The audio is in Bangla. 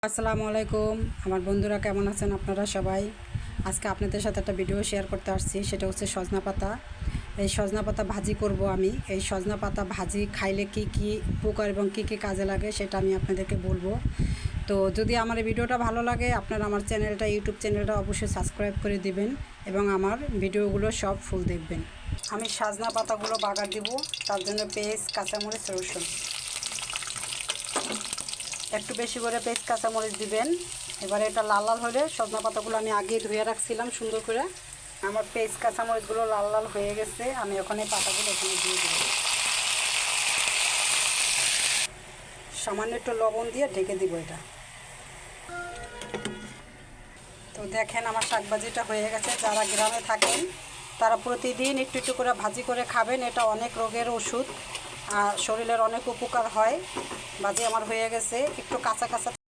আসসালামু আলাইকুম আমার বন্ধুরা, কেমন আছেন আপনারা সবাই? আজকে আপনাদের সাথে একটা ভিডিও শেয়ার করতে আসছি। সেটা হচ্ছে সজনা পাতা। এই সজনা পাতা ভাজি করব আমি। এই সজনা পাতা ভাজি খাইলে কি কি উপকার এবং কি কি কাজে লাগে সেটা আমি আপনাদেরকে বলবো। তো যদি আমার এই ভিডিওটা ভালো লাগে, আপনারা আমার চ্যানেলটা, ইউটিউব চ্যানেলটা অবশ্যই সাবস্ক্রাইব করে দিবেন এবং আমার ভিডিওগুলো সব ফুল দেখবেন। আমি সজনা পাতাগুলো বাগার দিব, তার জন্য পেঁয়াজ, কাঁচামরিচ, রসুন একটু বেশি করে পেঁয়াজ কাঁচামরিচ দিবেন। এবারে এটা লাল লাল হলে, সজনা পাতাগুলো আমি আগেই ধুয়ে রাখছিলাম সুন্দর করে। আমার পেঁয়াজ কাঁচামরিচগুলো লাল লাল হয়ে গেছে। আমি ওখানে পাতাগুলো এখানে দিয়ে দেব। সামান্য একটু লবণ দিয়ে ঢেকে দিব এটা। তো দেখেন আমার শাকভাজিটা হয়ে গেছে। যারা গ্রামে থাকেন তারা প্রতিদিন একটু একটু করে ভাজি করে খাবেন। এটা অনেক রোগের ওষুধ আর শরীরের অনেক উপকার হয়। ভাজি আমার হয়ে গেছে, একটু কাঁচা কাঁচা